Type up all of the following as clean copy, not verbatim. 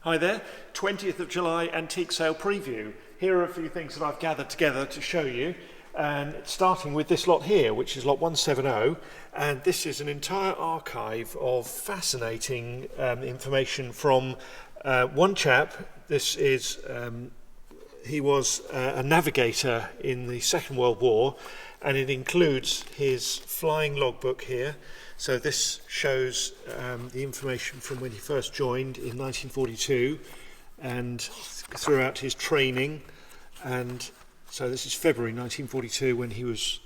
Hi there, 20th of July antique sale preview. Here are a few things that I've gathered together to show you, and starting with this lot here, which is lot 170, and this is an entire archive of fascinating information from one chap. This is, he was a navigator in the Second World War, and it includes his flying logbook here. So this shows the information from when he first joined in 1942 and throughout his training. And so this is February 1942 when he was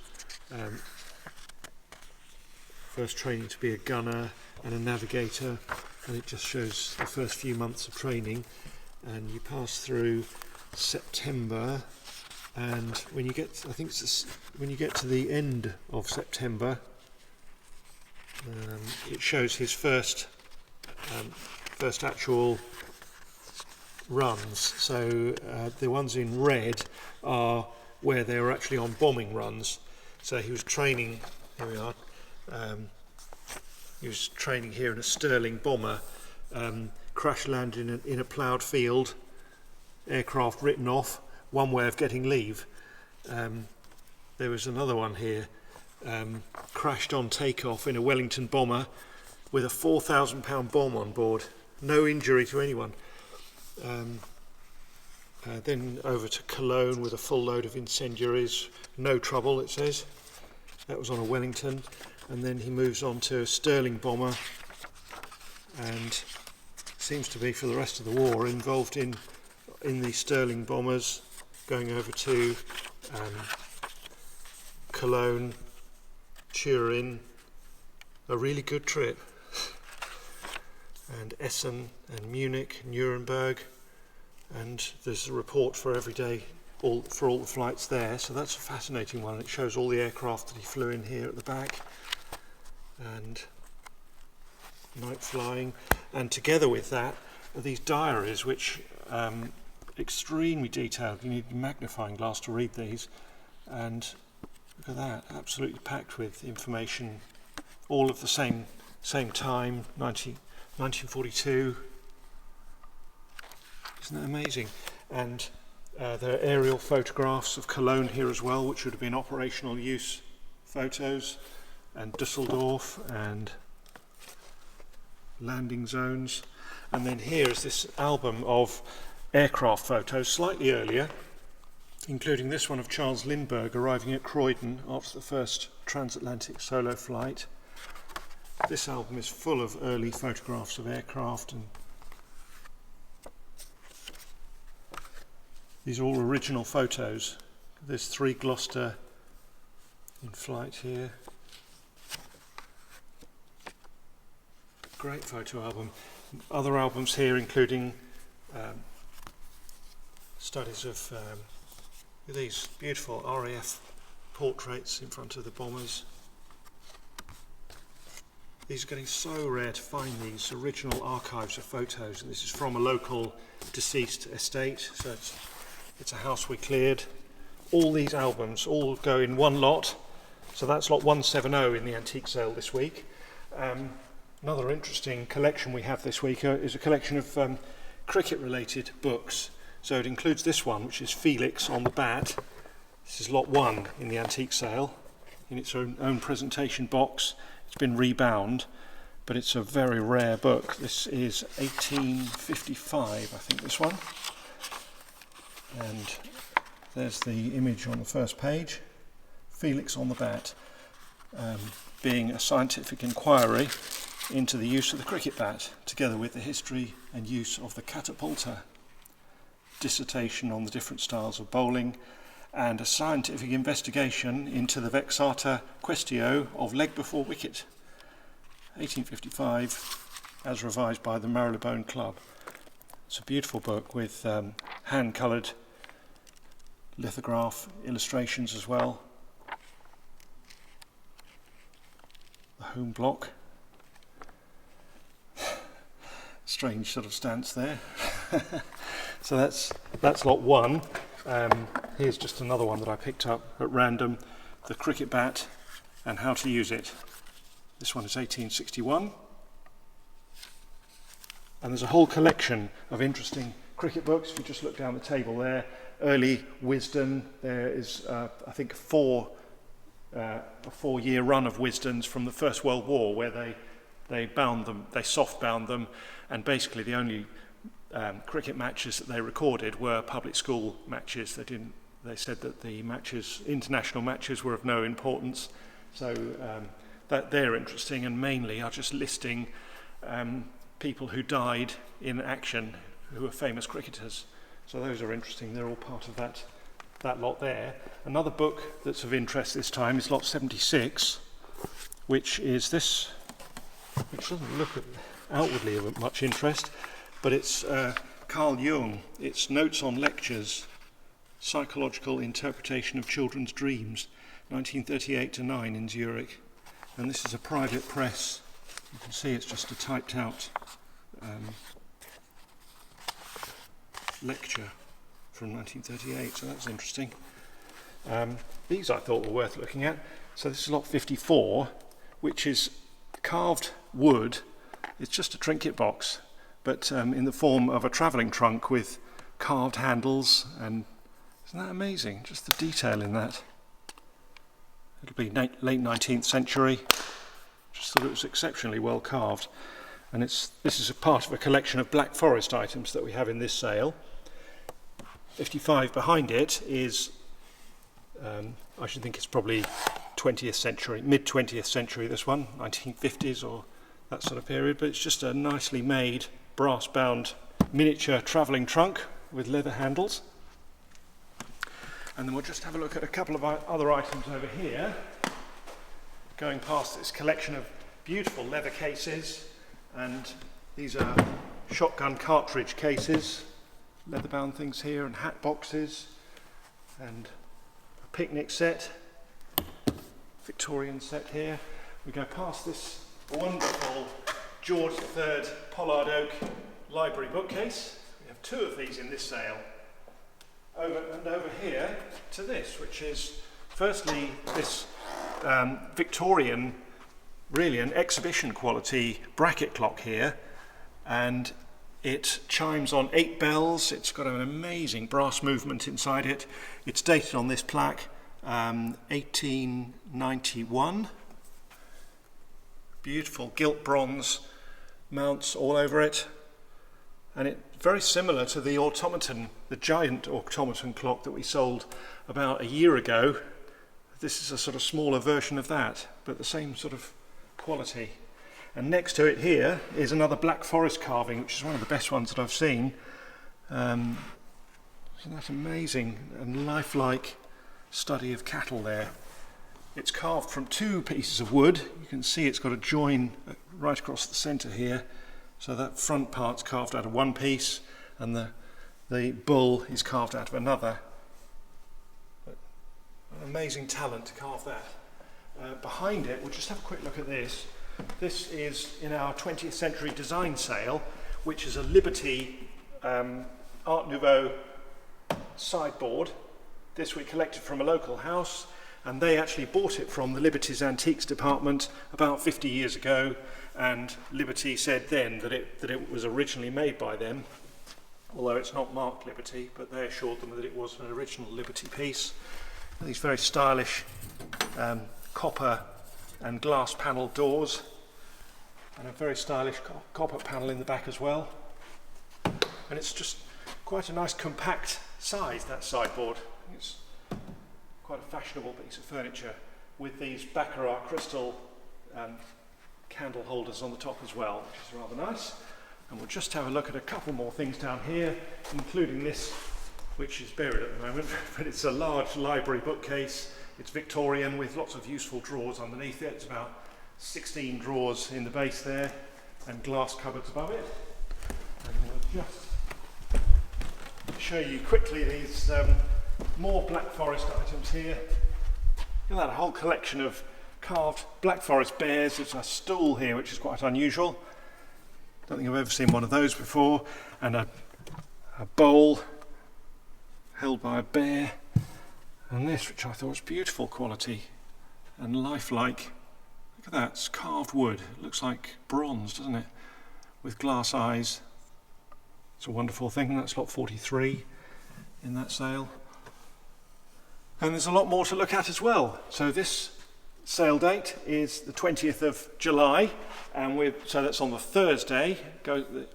first training to be a gunner and a navigator, and it just shows the first few months of training. And you pass through September, and when you get, I think it's when you get to the end of September, it shows his first actual runs. So the ones in red are where they were actually on bombing runs. So he was training, here we are, he was training here in a Sterling bomber, crash landed in a ploughed field, aircraft written off, one way of getting leave. There was another one here, crashed on takeoff in a Wellington bomber with a 4,000-pound bomb on board, no injury to anyone. Then over to Cologne with a full load of incendiaries, no trouble, it says. That was on a Wellington. And then he moves on to a Sterling bomber, and seems to be for the rest of the war involved in the Sterling bombers, going over to Cologne, Turin, a really good trip, and Essen and Munich, Nuremberg, and there's a report for every day, for all the flights there. So that's a fascinating one. It shows all the aircraft that he flew in here at the back, and night flying. And together with that are these diaries, which extremely detailed. You need a magnifying glass to read these, and look at that, absolutely packed with information, all of the same time, 1942. Isn't that amazing? And there are aerial photographs of Cologne here as well, which would have been operational use photos, and Dusseldorf and landing zones. And then here is this album of aircraft photos slightly earlier, including this one of Charles Lindbergh arriving at Croydon after the first transatlantic solo flight. This album is full of early photographs of aircraft, and these are all original photos. There's 3 Gloucester in flight here. Great photo album. Other albums here including studies of these beautiful RAF portraits in front of the bombers. These are getting so rare to find, these original archives of photos, and this is from a local deceased estate, so it's a house we cleared. All these albums all go in one lot, so that's lot 170 in the antique sale this week. Another interesting collection we have this week is a collection of cricket related books. So it includes this one, which is Felix on the Bat. This is lot 1 in the antique sale, in its own presentation box. It's been rebound, but it's a very rare book. This is 1855, I think, this one. And there's the image on the first page. Felix on the Bat, being a scientific inquiry into the use of the cricket bat, together with the history and use of the catapulta, dissertation on the different styles of bowling, and a scientific investigation into the vexata quaestio of leg before wicket, 1855, as revised by the Marylebone Club. It's a beautiful book with hand-coloured lithograph illustrations as well. The home block. Strange sort of stance there. So that's lot 1. Here's just another one that I picked up at random, the cricket bat and how to use it. This one is 1861. And there's a whole collection of interesting cricket books. If you just look down the table there, early Wisden, there is I think a 4-year run of Wisdens from the First World War, where they bound them, they soft bound them, and basically the only cricket matches that they recorded were public school matches. They said that the matches, international matches, were of no importance. So that they're interesting, and mainly are just listing people who died in action, who were famous cricketers. So those are interesting. They're all part of that lot there. Another book that's of interest this time is lot 76, which is this, which doesn't look outwardly of much interest, but it's Carl Jung. It's Notes on Lectures, Psychological Interpretation of Children's Dreams, 1938-9 in Zurich. And this is a private press. You can see it's just a typed out lecture from 1938, so that's interesting. These I thought were worth looking at. So this is lot 54, which is carved wood. It's just a trinket box, but in the form of a travelling trunk with carved handles, and isn't that amazing? Just the detail in that. It'll be late 19th century. Just thought it was exceptionally well carved. And this is a part of a collection of Black Forest items that we have in this sale. 55 behind it is, I should think it's probably 20th century, mid-20th century, this one, 1950s or that sort of period, but it's just a nicely made brass-bound miniature travelling trunk with leather handles. And then we'll just have a look at a couple of other items over here, going past this collection of beautiful leather cases, and these are shotgun cartridge cases, leather-bound things here, and hat boxes, and a picnic set, Victorian set here. We go past this wonderful George III pollard oak library bookcase. We have 2 of these in this sale. Over here to this, which is firstly this Victorian, really an exhibition quality bracket clock here, and it chimes on 8 bells. It's got an amazing brass movement inside it. It's dated on this plaque 1891. Beautiful gilt bronze mounts all over it, and it's very similar to the automaton, the giant automaton clock that we sold about a year ago. This is a sort of smaller version of that, but the same sort of quality. And next to it here is another Black Forest carving, which is one of the best ones that I've seen. Isn't that amazing and lifelike study of cattle there? It's carved from 2 pieces of wood. You can see it's got a join right across the centre here. So that front part's carved out of 1 piece, and the bull is carved out of another. But an amazing talent to carve that. Behind it, we'll just have a quick look at this. This is in our 20th century design sale, which is a Liberty Art Nouveau sideboard. This we collected from a local house, and they actually bought it from the Liberty's Antiques department about 50 years ago, and Liberty said then that it was originally made by them, although it's not marked Liberty, but they assured them that it was an original Liberty piece. And these very stylish copper and glass panel doors, and a very stylish copper panel in the back as well. And it's just quite a nice compact size, that sideboard. It's quite a fashionable piece of furniture with these Baccarat crystal candle holders on the top as well, which is rather nice. And we'll just have a look at a couple more things down here, including this, which is buried at the moment, but it's a large library bookcase. It's Victorian with lots of useful drawers underneath it. It's about 16 drawers in the base there, and glass cupboards above it. And we'll just show you quickly these more Black Forest items here. Look at that whole collection of carved Black Forest bears. There's a stool here which is quite unusual. Don't think I've ever seen one of those before. And a bowl held by a bear. And this, which I thought was beautiful quality and lifelike. Look at that, it's carved wood. It looks like bronze, doesn't it? With glass eyes. It's a wonderful thing. That's lot 43 in that sale. And there's a lot more to look at as well. So this sale date is the 20th of July, and so that's on the Thursday.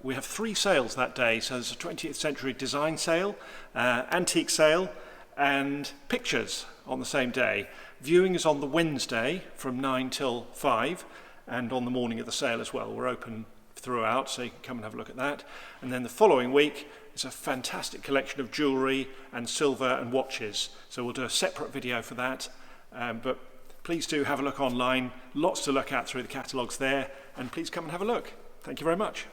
We have 3 sales that day. So there's a 20th century design sale, antique sale, and pictures on the same day. Viewing is on the Wednesday from 9 till 5, and on the morning of the sale as well. We're open throughout, so you can come and have a look at that. And then the following week, it's a fantastic collection of jewellery and silver and watches. So we'll do a separate video for that. But please do have a look online. Lots to look at through the catalogues there. And please come and have a look. Thank you very much.